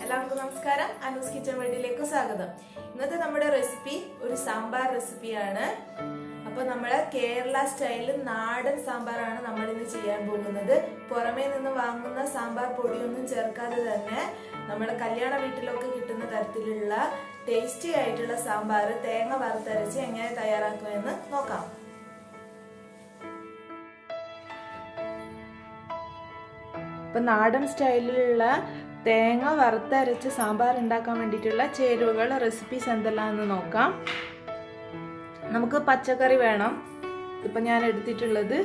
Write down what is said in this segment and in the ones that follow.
എല്ലാവർക്കും നമസ്കാരം. അനൂസ് കിച്ചൺ വേൾഡിലേക്ക് സ്വാഗതം. ഇന്നത്തെ നമ്മുടെ റെസിപ്പി ഒരു സാമ്പാർ റെസിപ്പിയാണ്. അപ്പോൾ നമ്മൾ കേരള സ്റ്റൈലിൽ നാടൻ സാമ്പാറാണ് നമ്മൾ ഇന്ന് ചെയ്യാൻ പോകുന്നത്. പുറമേ നിന്ന് വാങ്ങുന്ന സാമ്പാർ പൊടിയൊന്നും ചേർക്കാതെ തന്നെ നമ്മുടെ കല്യാണ വീട്ടിലൊക്കെ കിട്ടുന്ന തരത്തിലുള്ള ടേസ്റ്റി ആയിട്ടുള്ള സാമ്പാർ തേങ്ങ വറുത്തരച്ച് എങ്ങനെ തയ്യാറാക്കുമെന്ന് നോക്കാം. ഇപ്പം നാടൻ സ്റ്റൈലിലുള്ള തേങ്ങ വറുത്തരച്ച് സാമ്പാർ ഉണ്ടാക്കാൻ വേണ്ടിയിട്ടുള്ള ചേരുവകൾ റെസിപ്പീസ് എന്തെല്ലാമെന്ന് നോക്കാം. നമുക്ക് പച്ചക്കറി വേണം. ഇപ്പം ഞാൻ എടുത്തിട്ടുള്ളത്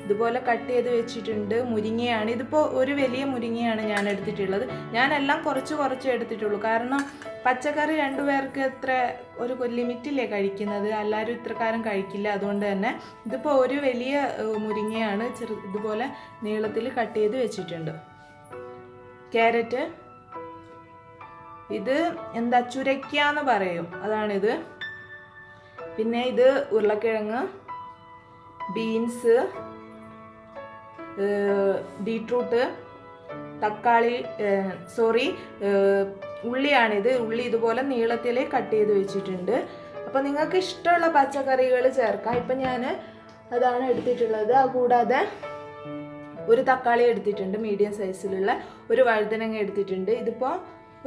ഇതുപോലെ കട്ട് ചെയ്ത് വെച്ചിട്ടുണ്ട്. മുരിങ്ങയാണ്, ഇതിപ്പോൾ ഒരു വലിയ മുരിങ്ങയാണ് ഞാൻ എടുത്തിട്ടുള്ളത്. ഞാനെല്ലാം കുറച്ച് എടുത്തിട്ടുള്ളൂ. കാരണം പച്ചക്കറി രണ്ടുപേർക്ക് ഇത്ര ഒരു ലിമിറ്റില്ലേ കഴിക്കുന്നത്, എല്ലാവരും ഇത്രക്കാരം കഴിക്കില്ല. അതുകൊണ്ട് തന്നെ ഇതിപ്പോൾ ഒരു വലിയ മുരിങ്ങയാണ് ഇതുപോലെ നീളത്തിൽ കട്ട് ചെയ്ത് വെച്ചിട്ടുണ്ട്. ക്യാരറ്റ്, ഇത് എന്താ ചുരയ്ക്ക എന്ന് പറയും, അതാണിത്. പിന്നെ ഇത് ഉരുളക്കിഴങ്ങ്, ബീൻസ്, ബീട്രൂട്ട്, തക്കാളി, ഉള്ളിയാണിത്. ഉള്ളി ഇതുപോലെ നീളത്തിൽ കട്ട് ചെയ്ത് വെച്ചിട്ടുണ്ട്. അപ്പോൾ നിങ്ങൾക്ക് ഇഷ്ടമുള്ള പച്ചക്കറികൾ ചേർക്കാം. ഇപ്പം ഞാൻ അതാണ് എടുത്തിട്ടുള്ളത്. അതുകൂടാതെ ഒരു തക്കാളി എടുത്തിട്ടുണ്ട്, മീഡിയം സൈസിലുള്ള ഒരു വഴുതനങ്ങ എടുത്തിട്ടുണ്ട്. ഇതിപ്പോൾ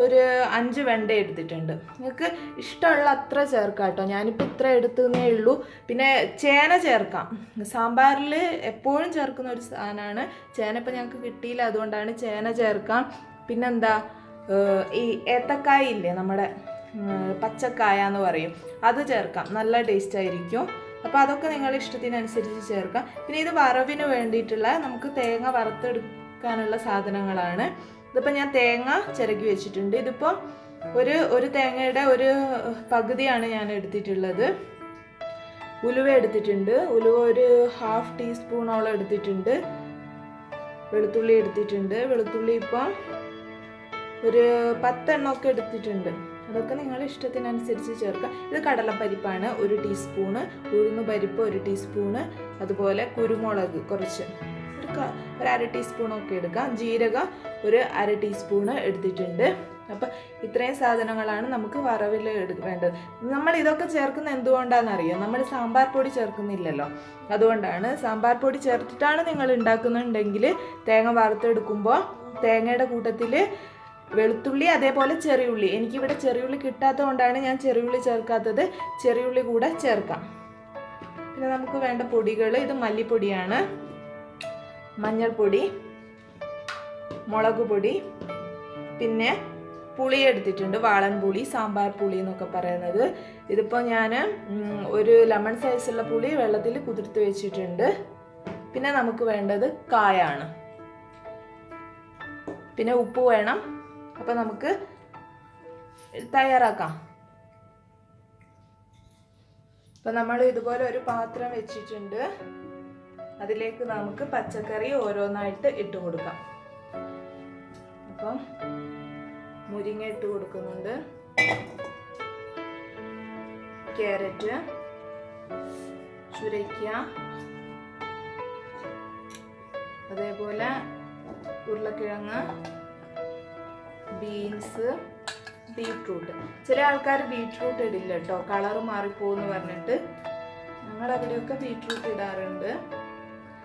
ഒരു 5 വെണ്ട എടുത്തിട്ടുണ്ട്. നിങ്ങൾക്ക് ഇഷ്ടമുള്ള അത്ര ചേർക്കാം കേട്ടോ. ഞാനിപ്പോൾ ഇത്ര എടുത്തതേ ഉള്ളൂ. പിന്നെ ചേന ചേർക്കാം. സാമ്പാറിൽ എപ്പോഴും ചേർക്കുന്ന ഒരു സാധനമാണ് ചേന. ഇപ്പം ഞങ്ങൾക്ക് കിട്ടിയില്ല, അതുകൊണ്ടാണ് ചേന ചേർക്കാം. പിന്നെന്താ, ഈ ഏത്തക്കായ ഇല്ലേ, നമ്മുടെ പച്ചക്കായ എന്ന് പറയും, അത് ചേർക്കാം. നല്ല ടേസ്റ്റ് ആയിരിക്കും. അപ്പോൾ അതൊക്കെ നിങ്ങളുടെ ഇഷ്ടത്തിനനുസരിച്ച് ചേർക്കാം. പിന്നെ ഇത് വറവിന് വേണ്ടിയിട്ടുള്ള നമുക്ക് തേങ്ങ വറുത്തെടുക്കാനുള്ള സാധനങ്ങളാണ്. ഇതിപ്പോൾ ഞാൻ തേങ്ങ ചിരകി വെച്ചിട്ടുണ്ട്. ഇതിപ്പോൾ ഒരു തേങ്ങയുടെ ഒരു പകുതിയാണ് ഞാൻ എടുത്തിട്ടുള്ളത്. ഉലുവ എടുത്തിട്ടുണ്ട്. ഉലുവ ഒരു 1/2 ടീസ്പൂണോളം എടുത്തിട്ടുണ്ട്. വെളുത്തുള്ളി എടുത്തിട്ടുണ്ട്. വെളുത്തുള്ളി ഇപ്പോൾ ഒരു 10 എണ്ണമൊക്കെ എടുത്തിട്ടുണ്ട്. അതൊക്കെ നിങ്ങളുടെ ഇഷ്ടത്തിനനുസരിച്ച് ചേർക്കാം. ഇത് കടലപ്പരിപ്പാണ് 1 ടീസ്പൂണ്, ഉഴുന്ന് പരിപ്പ് 1 ടീസ്പൂണ്, അതുപോലെ കുരുമുളക് കുറച്ച് എടുക്കുക, ഒരു 1/2 ടീസ്പൂണൊക്കെ എടുക്കാം. ജീരകം ഒരു 1/2 ടീസ്പൂണ് എടുത്തിട്ടുണ്ട്. അപ്പം ഇത്രയും സാധനങ്ങളാണ് നമുക്ക് വറവിൽ വേണ്ടത്. നമ്മൾ ഇതൊക്കെ ചേർക്കുന്ന എന്തുകൊണ്ടാണെന്നറിയാം, നമ്മൾ സാമ്പാർ പൊടി ചേർക്കുന്നില്ലല്ലോ. അതുകൊണ്ടാണ്. സാമ്പാർ പൊടി ചേർത്തിട്ടാണ് നിങ്ങൾ ഉണ്ടാക്കുന്നുണ്ടെങ്കിൽ തേങ്ങ വറുത്തെടുക്കുമ്പോൾ തേങ്ങയുടെ കൂട്ടത്തിൽ വെളുത്തുള്ളി, അതേപോലെ ചെറിയുള്ളി, എനിക്കിവിടെ ചെറിയുള്ളി കിട്ടാത്തത് കൊണ്ടാണ് ഞാൻ ചെറിയുള്ളി ചേർക്കാത്തത്. ചെറിയുള്ളി കൂടെ ചേർക്കാം. പിന്നെ നമുക്ക് വേണ്ട പൊടികൾ, ഇത് മല്ലിപ്പൊടിയാണ്, മഞ്ഞൾപ്പൊടി, മുളക് പൊടി, പിന്നെ പുളി എടുത്തിട്ടുണ്ട്, വാളൻ പുളി, സാമ്പാർ പുളി എന്നൊക്കെ പറയുന്നത്. ഇതിപ്പോൾ ഞാൻ ഒരു ലെമൺ സൈസുള്ള പുളി വെള്ളത്തിൽ കുതിർത്ത് വെച്ചിട്ടുണ്ട്. പിന്നെ നമുക്ക് വേണ്ടത് കായാണ്. പിന്നെ ഉപ്പ് വേണം. അപ്പം നമുക്ക് തയ്യാറാക്കാം. അപ്പം നമ്മൾ ഇതുപോലെ ഒരു പാത്രം വെച്ചിട്ടുണ്ട്. അതിലേക്ക് നമുക്ക് പച്ചക്കറി ഓരോന്നായിട്ട് ഇട്ട് കൊടുക്കാം. അപ്പം മുരിങ്ങ ഇട്ട് കൊടുക്കുന്നുണ്ട്, ക്യാരറ്റ്, ചുരയ്ക്ക, അതേപോലെ ഉരുളക്കിഴങ്ങ്, ബീൻസ്, ബീട്രൂട്ട്. ചില ആൾക്കാർ ബീട്രൂട്ട് ഇടില്ല കേട്ടോ, കളറ് മാറിപ്പോന്ന് പറഞ്ഞിട്ട്. ഞങ്ങളവിടെയൊക്കെ ബീട്രൂട്ട് ഇടാറുണ്ട്.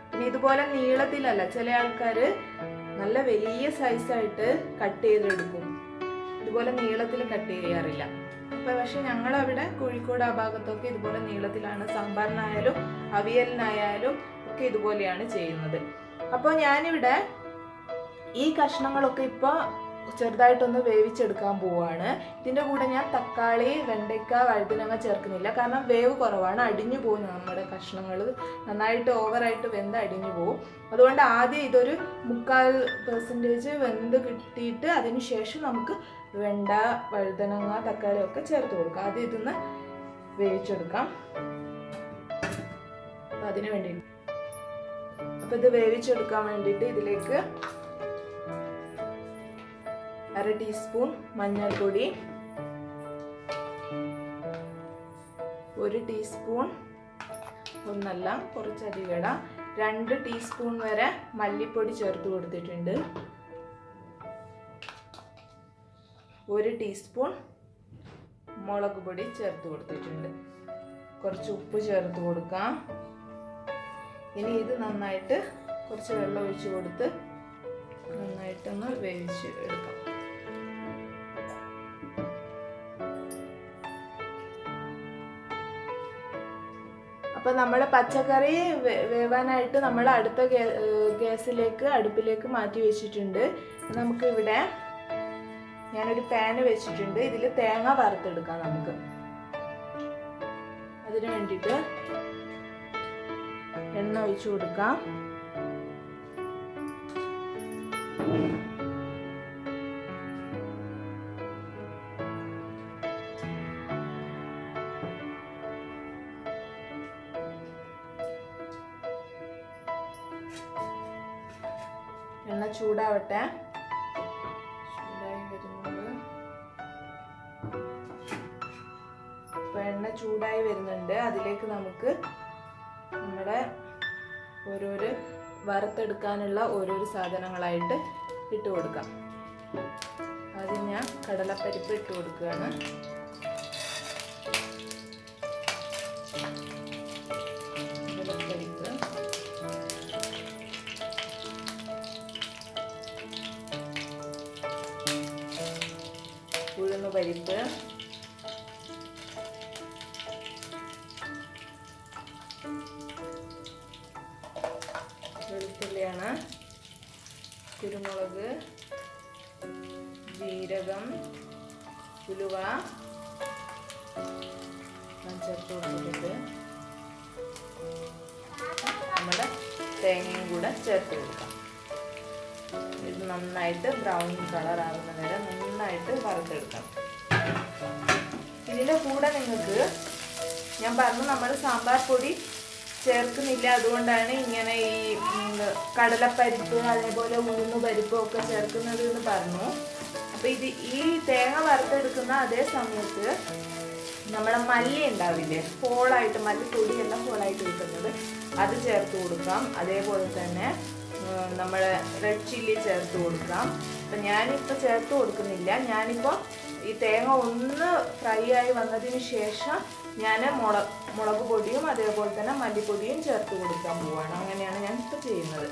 പിന്നെ ഇതുപോലെ നീളത്തിലല്ല, ചില ആൾക്കാർ നല്ല വലിയ സൈസായിട്ട് കട്ട് ചെയ്തെടുക്കും. ഇതുപോലെ നീളത്തിൽ കട്ട് ചെയ്യാറില്ല. അപ്പോൾ പക്ഷെ ഞങ്ങളവിടെ കോഴിക്കോട് ആ ഭാഗത്തൊക്കെ ഇതുപോലെ നീളത്തിലാണ്. സാമ്പാറിനായാലും അവിയലിനായാലും ഒക്കെ ഇതുപോലെയാണ് ചെയ്യുന്നത്. അപ്പോൾ ഞാനിവിടെ ഈ കഷ്ണങ്ങളൊക്കെ ഇപ്പോൾ ചെറുതായിട്ടൊന്ന് വേവിച്ചെടുക്കാൻ പോവുകയാണ്. ഇതിൻ്റെ കൂടെ ഞാൻ തക്കാളി, വെണ്ടയ്ക്ക, വഴുതനങ്ങ ചേർക്കുന്നില്ല. കാരണം വേവ് കുറവാണ്, അടിഞ്ഞു പോകും. നമ്മുടെ കഷ്ണങ്ങൾ നന്നായിട്ട് ഓവറായിട്ട് വെന്ത് അടിഞ്ഞു പോകും. അതുകൊണ്ട് ആദ്യം ഇതൊരു 3/4% വെന്ത് കിട്ടിയിട്ട് അതിന് ശേഷം നമുക്ക് വെണ്ട, വഴുതനങ്ങ, തക്കാളി ഒക്കെ ചേർത്ത് കൊടുക്കാം. ആദ്യം ഇതൊന്ന് വേവിച്ചെടുക്കാം. അതിന് വേണ്ടി അപ്പം ഇത് വേവിച്ചെടുക്കാൻ വേണ്ടിയിട്ട് ഇതിലേക്ക് 1/2 ടീസ്പൂൺ മഞ്ഞൾപ്പൊടി, 1 ടീസ്പൂൺ, ഒന്നല്ല കുറച്ചധികം ഇടാം, 2 ടീസ്പൂൺ വരെ മല്ലിപ്പൊടി ചേർത്ത് കൊടുത്തിട്ടുണ്ട്. 1 ടീസ്പൂൺ മുളക് പൊടി ചേർത്ത് കൊടുത്തിട്ടുണ്ട്. കുറച്ച് ഉപ്പ് ചേർത്ത് കൊടുക്കാം. ഇനി ഇത് നന്നായിട്ട് കുറച്ച് വെള്ളം ഒഴിച്ച് കൊടുത്ത് നന്നായിട്ടൊന്ന് വേവിച്ച് എടുക്കാം. അപ്പോൾ നമ്മുടെ പച്ചക്കറി വേവാനായിട്ട് നമ്മൾ അടുത്ത അടുപ്പിലേക്ക് മാറ്റി വെച്ചിട്ടുണ്ട്. നമുക്ക് ഇവിടെ ഞാനൊരു പാന് വെച്ചിട്ടുണ്ട്. ഇതിൽ തേങ്ങ വറുത്തെടുക്കാം നമുക്ക്. അതിന് വേണ്ടിയിട്ട് എണ്ണ ഒഴിച്ചു കൊടുക്കാം. എണ്ണ ചൂടാവട്ടെ. ചൂടായി വരുന്നുണ്ട്. ഇപ്പൊ എണ്ണ ചൂടായി വരുന്നുണ്ട്. അതിലേക്ക് നമുക്ക് നമ്മുടെ ഓരോരോ വറുത്തെടുക്കാനുള്ള ഓരോരോ സാധനങ്ങളായിട്ട് ഇട്ട് കൊടുക്കാം. ആദ്യം ഞാൻ കടലപ്പരിപ്പ് ഇട്ട് കൊടുക്കുകയാണ്. കടലപ്പരിപ്പ്, ഉഴുന്നുപരിപ്പ്, വെളുത്തുള്ളിയാണ്, കുരുമുളക്, ജീരകം, ഉലുവ ചേർത്ത് കൊടുത്തിട്ട് നമ്മുടെ തേങ്ങയും കൂടെ ചേർത്ത് കൊടുക്കാം. ഇത് നന്നായിട്ട് ബ്രൗൺ കളർ ആവുന്ന വരെ നന്നായിട്ട് വറുത്തെടുക്കാം. ഇതിൻ്റെ കൂടെ നിങ്ങൾക്ക് ഞാൻ പറഞ്ഞു നമ്മൾ സാമ്പാർ പൊടി ചേർക്കുന്നില്ല, അതുകൊണ്ടാണ് ഇങ്ങനെ ഈ കടലപ്പരിപ്പ് അതേപോലെ ഉഴുന്നുപരിപ്പ് ഒക്കെ ചേർക്കുന്നത് എന്ന് പറഞ്ഞു. അപ്പോൾ ഈ തേങ്ങ വറുത്തെടുക്കുന്ന അതേ സമയത്ത് നമ്മുടെ മല്ലി ഉണ്ടാവില്ലേ, ഹോളായിട്ട് മല്ലിപ്പൊടിയെല്ലാം ഹോളായിട്ട് കിട്ടുന്നത്, അത് ചേർത്ത് കൊടുക്കാം. അതേപോലെ തന്നെ നമ്മൾ റെഡ് ചില്ലി ചേർത്ത് കൊടുക്കാം. അപ്പം ഞാനിപ്പോൾ ചേർത്ത് കൊടുക്കുന്നില്ല. ഞാനിപ്പോൾ ഈ തേങ്ങ ഒന്ന് ഫ്രൈ ആയി വന്നതിന് ശേഷം ഞാൻ മുളക് പൊടിയും അതേപോലെ തന്നെ മല്ലിപ്പൊടിയും ചേർത്ത് കൊടുക്കാൻ പോവാണ്. അങ്ങനെയാണ് ഞാൻ ഇപ്പോൾ ചെയ്യുന്നത്.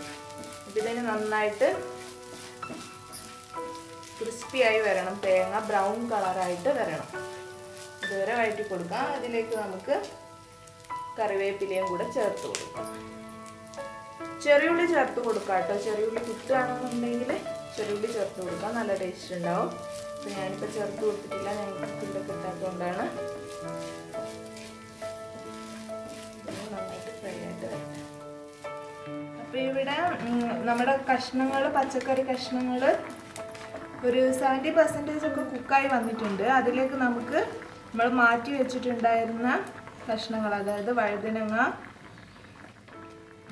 അപ്പം ഇതിന് നന്നായിട്ട് ക്രിസ്പിയായി വരണം, തേങ്ങ ബ്രൗൺ കളറായിട്ട് വരണം. ഇതുവരെ വഴറ്റി കൊടുക്കാം. അതിലേക്ക് നമുക്ക് കറിവേപ്പിലയും കൂടെ ചേർത്ത് കൊടുക്കാം. ചെറിയുള്ളി ചേർത്ത് കൊടുക്കാം കേട്ടോ. ചെറിയുള്ളി കുത്തുകയാണെന്നുണ്ടെങ്കിൽ ചെറിയുള്ളി ചേർത്ത് കൊടുക്കാം, നല്ല ടേസ്റ്റ് ഉണ്ടാവും. അപ്പം ഞാനിപ്പോൾ ചേർത്ത് കൊടുത്തിട്ടില്ല, ഞങ്ങൾക്ക് ഇവിടെ കിട്ടാത്തതുകൊണ്ടാണ്. നന്നായിട്ട് ഫ്രൈ ആയിട്ട് വരട്ടെ. അപ്പോൾ ഇവിടെ നമ്മുടെ കഷ്ണങ്ങൾ, പച്ചക്കറി കഷ്ണങ്ങൾ ഒരു 70% ഒക്കെ കുക്കായി വന്നിട്ടുണ്ട്. അതിലേക്ക് നമുക്ക് നമ്മൾ മാറ്റി വെച്ചിട്ടുണ്ടായിരുന്ന കഷ്ണങ്ങൾ, അതായത് വഴുതനങ്ങ,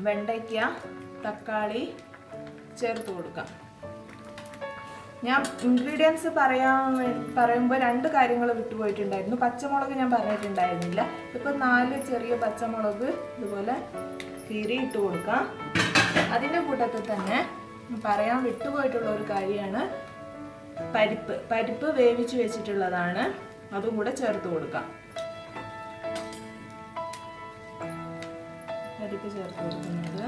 വെണ്ടയ്ക്ക, തക്കാളി ചേർത്ത് കൊടുക്കാം. ഞാൻ ഇൻഗ്രീഡിയൻസ് പറയുമ്പോൾ 2 കാര്യങ്ങൾ വിട്ടുപോയിട്ടുണ്ടായിരുന്നു. പച്ചമുളക് ഞാൻ പറഞ്ഞിട്ടുണ്ടായിരുന്നില്ല. ഇപ്പോൾ 4 ചെറിയ പച്ചമുളക് ഇതുപോലെ കീറി ഇട്ട് കൊടുക്കാം. അതിൻ്റെ കൂട്ടത്തിൽ തന്നെ പറയാൻ വിട്ടുപോയിട്ടുള്ള ഒരു കാര്യമാണ് പരിപ്പ് വേവിച്ച് വെച്ചിട്ടുള്ളതാണ്, അതും കൂടെ ചേർത്ത് കൊടുക്കാം. പരിപ്പ് ചേർത്ത് കൊടുക്കുന്നത്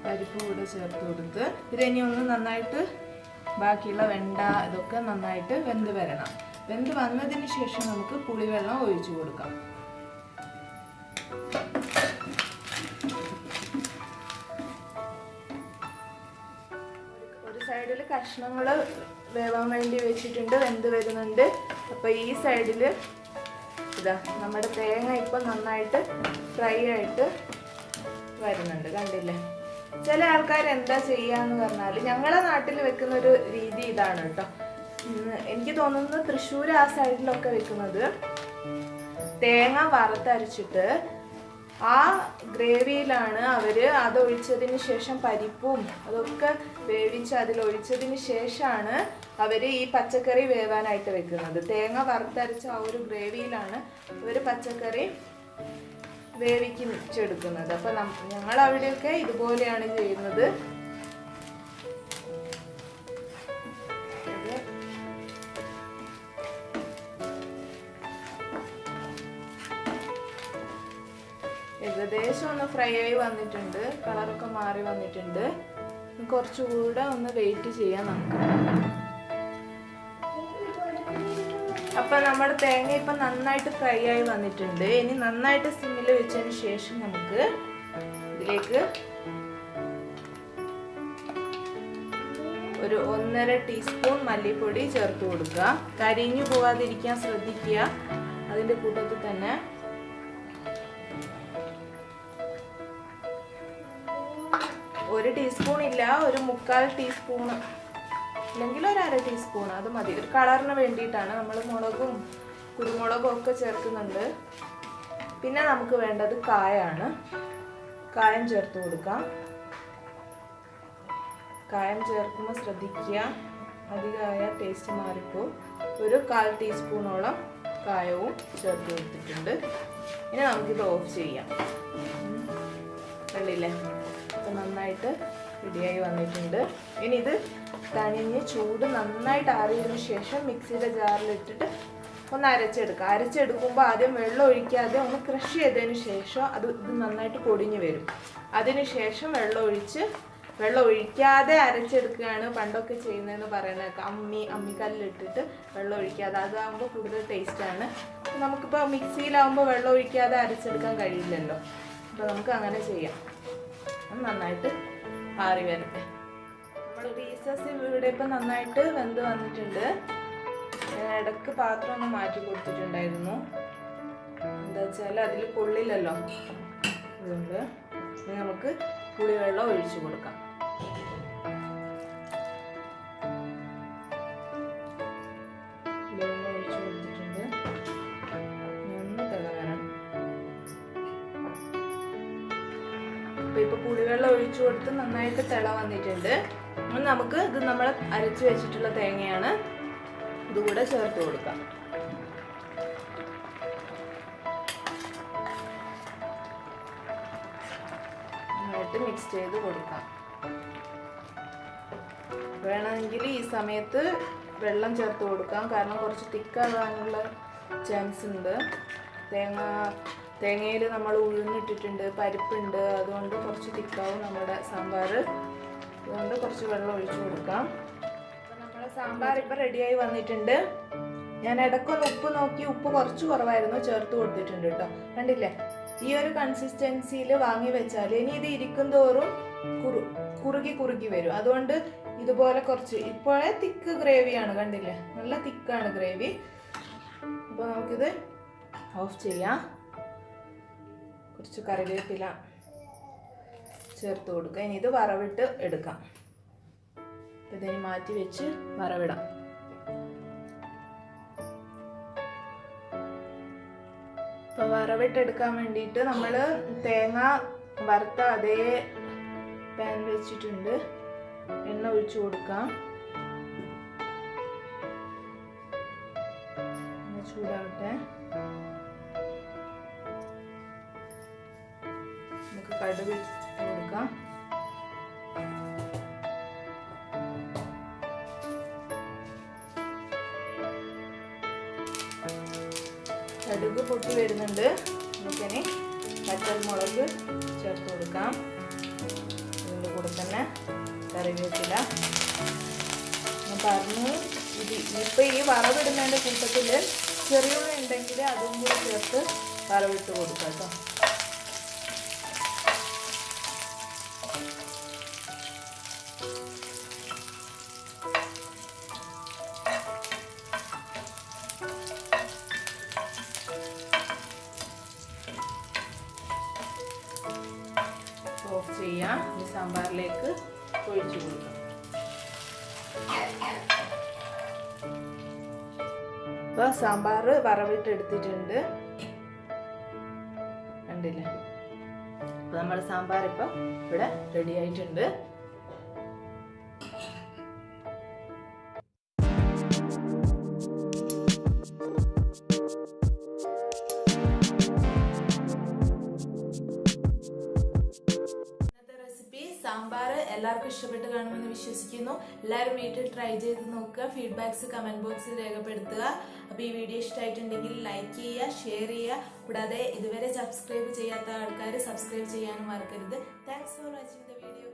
പരിപ്പ് കൂടെ ചേർത്ത് കൊടുത്ത് ഇതിനി ഒന്ന് നന്നായിട്ട് ബാക്കിയുള്ള വെണ്ട ഇതൊക്കെ നന്നായിട്ട് വെന്ത് വരണം. വെന്ത് വന്നതിന് ശേഷം നമുക്ക് പുളിവെള്ളം ഒഴിച്ചു കൊടുക്കാം. ഒരു സൈഡിൽ കഷ്ണങ്ങൾ വേവാൻ വേണ്ടി വെച്ചിട്ടുണ്ട്, വെന്ത് വരുന്നുണ്ട്. അപ്പോൾ ഈ സൈഡിൽ ഇതാ നമ്മുടെ തേങ്ങ ഇപ്പം നന്നായിട്ട് ഫ്രൈ ആയിട്ട് വരുന്നുണ്ട്, കണ്ടില്ലേ? ചില ആൾക്കാർ എന്താ ചെയ്യാന്ന് പറഞ്ഞാൽ, ഞങ്ങളുടെ നാട്ടിൽ വെക്കുന്ന ഒരു രീതി ഇതാണ് കേട്ടോ. എനിക്ക് തോന്നുന്നത് തൃശ്ശൂർ ആ സൈഡിലൊക്കെ വെക്കുന്നത് തേങ്ങ വറുത്തരച്ചിട്ട് ആ ഗ്രേവിയിലാണ് അവർ അതൊഴിച്ചതിന് ശേഷം പരിപ്പും അതൊക്കെ വേവിച്ച് അതിലൊഴിച്ചതിന് ശേഷമാണ് അവർ ഈ പച്ചക്കറി വേവാനായിട്ട് വെക്കുന്നത്. തേങ്ങ വറുത്തരച്ച ആ ഒരു ഗ്രേവിയിലാണ് അവർ പച്ചക്കറി വേവിച്ചെടുക്കുന്നത്. അപ്പം ഞങ്ങൾ അവിടെയൊക്കെ ഇതുപോലെയാണ് ചെയ്യുന്നത്. ഏകദേശം ഒന്ന് ഫ്രൈ ആയി വന്നിട്ടുണ്ട്, കളറൊക്കെ മാറി വന്നിട്ടുണ്ട്. കുറച്ചുകൂടെ ഒന്ന് വെയിറ്റ് ചെയ്യാം നമുക്ക്. അപ്പം നമ്മുടെ തേങ്ങ ഇപ്പം നന്നായിട്ട് ഫ്രൈ ആയി വന്നിട്ടുണ്ട്. ഇനി നന്നായിട്ട് സിമ്മിൽ വെച്ചതിന് ശേഷം നമുക്ക് ഇതിലേക്ക് ഒരു 1.5 ടീസ്പൂൺ മല്ലിപ്പൊടി ചേർത്ത് കൊടുക്കുക. കരിഞ്ഞു പോവാതിരിക്കാൻ ശ്രദ്ധിക്കുക. അതിൻ്റെ കൂട്ടത്തിൽ തന്നെ 1 ടീസ്പൂൺ ഇല്ല, ഒരു 1/4 ടീസ്പൂൺ അല്ലെങ്കിൽ ഒരു 1/2 ടീസ്പൂൺ, അത് മതി. ഒരു കളറിന് വേണ്ടിയിട്ടാണ്. നമ്മൾ മുളകും കുരുമുളകും ഒക്കെ ചേർക്കുന്നുണ്ട്. പിന്നെ നമുക്ക് വേണ്ടത് കായാണ്. കായം ചേർത്ത് കൊടുക്കാം. കായം ചേർക്കുമ്പോൾ ശ്രദ്ധിക്കുക, അധികമായ ടേസ്റ്റ് മാറിപ്പോൾ. ഒരു 1/4 ടീസ്പൂണോളം കായവും ചേർത്ത് കൊടുത്തിട്ടുണ്ട്. ഇനി നമുക്കിത് ഓഫ് ചെയ്യാം. കണ്ടില്ലേ, അപ്പം നന്നായിട്ട് റെഡിയായി വന്നിട്ടുണ്ട്. ഇനി ഇത് തണിഞ്ഞ് ചൂട് നന്നായിട്ട് ആറിയതിനു ശേഷം മിക്സിയുടെ ജാറിലിട്ടിട്ട് ഒന്ന് അരച്ചെടുക്കുക. അരച്ചെടുക്കുമ്പോൾ ആദ്യം വെള്ളം ഒഴിക്കാതെ ഒന്ന് ക്രഷ് ചെയ്തതിന് ശേഷം ഇത് നന്നായിട്ട് പൊടിഞ്ഞ് വരും. അതിന് ശേഷം വെള്ളം ഒഴിക്കാതെ അരച്ചെടുക്കുകയാണ് പണ്ടൊക്കെ ചെയ്യുന്നതെന്ന് പറയുന്നത്. അമ്മിക്കല്ലിട്ടിട്ട് വെള്ളം ഒഴിക്കാതെ, അതാകുമ്പോൾ കൂടുതൽ ടേസ്റ്റാണ്. നമുക്കിപ്പോൾ മിക്സിയിലാവുമ്പോൾ വെള്ളം ഒഴിക്കാതെ അരച്ചെടുക്കാൻ കഴിയില്ലല്ലോ. അപ്പോൾ നമുക്ക് അങ്ങനെ ചെയ്യാം. നന്നായിട്ട് ആറി വരട്ടെ. നമ്മൾ പീസസ് ഇവിടെ ഇപ്പം നന്നായിട്ട് വെന്ത് വന്നിട്ടുണ്ട്. ഇടയ്ക്ക് പാത്രം ഒന്ന് മാറ്റി കൊടുത്തിട്ടുണ്ടായിരുന്നു. എന്താ വെച്ചാൽ അതിൽ കൊള്ളില്ലല്ലോ. അതുകൊണ്ട് നമുക്ക് പുളിവെള്ളം ഒഴിച്ചു കൊടുക്കാം. പുളിവെള്ളം ഒഴിച്ചു കൊടുത്തിട്ടുണ്ട്. ഒന്ന് തിളങ്ങണം. അപ്പോൾ ഇപ്പോൾ പുളിവെള്ളം ഒഴിച്ചു കൊടുത്ത് നന്നായിട്ട് തിള വന്നിട്ടുണ്ട്. നമുക്ക് ഇത് നമ്മൾ അരച്ച് വെച്ചിട്ടുള്ള തേങ്ങയാണ്, ഇതുകൂടെ ചേർത്ത് കൊടുക്കാം. നന്നായിട്ട് മിക്സ് ചെയ്ത് കൊടുക്കാം. വേണമെങ്കിൽ ഈ സമയത്ത് വെള്ളം ചേർത്ത് കൊടുക്കാം, കാരണം കുറച്ച് തിക്കാകാനുള്ള ചാൻസ് ഉണ്ട്. തേങ്ങയിൽ നമ്മൾ ഉഴുന്നിട്ടിട്ടുണ്ട്, പരിപ്പുണ്ട്, അതുകൊണ്ട് കുറച്ച് തിക്കാവും നമ്മുടെ സാമ്പാർ. അതുകൊണ്ട് കുറച്ച് വെള്ളം ഒഴിച്ചു കൊടുക്കാം. അപ്പം നമ്മുടെ സാമ്പാർ ഇപ്പം റെഡിയായി വന്നിട്ടുണ്ട്. ഞാൻ ഇടയ്ക്കൊന്ന് ഉപ്പ് നോക്കി, ഉപ്പ് കുറച്ച് കുറവായിരുന്നു, ചേർത്ത് കൊടുത്തിട്ടുണ്ട് കേട്ടോ. കണ്ടില്ലേ, ഈ ഒരു കൺസിസ്റ്റൻസിയിൽ വാങ്ങി വെച്ചാൽ ഇനി ഇത് ഇരിക്കും തോറും കുറുകി വരും. അതുകൊണ്ട് ഇതുപോലെ കുറച്ച്, ഇപ്പോഴേ തിക്ക് ഗ്രേവിയാണ്, കണ്ടില്ലേ, നല്ല തിക്കാണ് ഗ്രേവി. അപ്പോൾ നമുക്കിത് ഓഫ് ചെയ്യാം. കുറച്ച് കറിവേപ്പില ചേർത്ത് കൊടുക്കുക. ഇനി ഇത് വറവിട്ട് എടുക്കാം. ഇതിന് മാറ്റി വെച്ച് വറവിടാം. അപ്പോൾ വറവിട്ടെടുക്കാൻ വേണ്ടിയിട്ട് നമ്മൾ തേങ്ങ വറുത്ത അതേ പാൻ വെച്ചിട്ടുണ്ട്. എണ്ണ ഒഴിച്ചു കൊടുക്കാം. ചൂടാവട്ടെ. നമുക്ക് കടുക് കൊടുക്കാം. കടുക് പൊട്ടി വരുന്നുണ്ട്. നമുക്കിനി പച്ചമുളക് ചേർത്ത് കൊടുക്കാം. ഇതിൻ്റെ കൂടെ തന്നെ കറിവേപ്പില. ഞാൻ പറഞ്ഞു, ഇപ്പം ഈ വറവിടുന്നതിൻ്റെ കൂട്ടത്തിൽ ചെറിയുള്ളി ഉണ്ടെങ്കിൽ അതും കൂടി ചേർത്ത് വറവിട്ട് കൊടുക്കാം കേട്ടോ. ഓഫ് ചെയ്യാം. ഈ സാമ്പാറിലേക്ക് ഒഴിച്ചു കൊടുക്കാം. അപ്പോൾ സാമ്പാർ വറവിട്ട് എടുത്തിട്ടുണ്ട്, കണ്ടില്ലേ. നമ്മൾ സാമ്പാർ ഇപ്പം ഇവിടെ റെഡി ആയിട്ടുണ്ട്. സാമ്പാർ എല്ലാവർക്കും ഇഷ്ടപ്പെട്ട് കാണുമെന്ന് വിശ്വസിക്കുന്നു. എല്ലാവരും വീട്ടിൽ ട്രൈ ചെയ്ത് നോക്കുക. ഫീഡ്ബാക്സ് കമന്റ് ബോക്സിൽ രേഖപ്പെടുത്തുക. അപ്പോൾ ഈ വീഡിയോ ഇഷ്ടമായിട്ടുണ്ടെങ്കിൽ ലൈക്ക് ചെയ്യുക, ഷെയർ ചെയ്യുക. കൂടാതെ ഇതുവരെ സബ്സ്ക്രൈബ് ചെയ്യാത്ത ആൾക്കാർ സബ്സ്ക്രൈബ് ചെയ്യാനും മറക്കരുത്. Thanks for watching the video.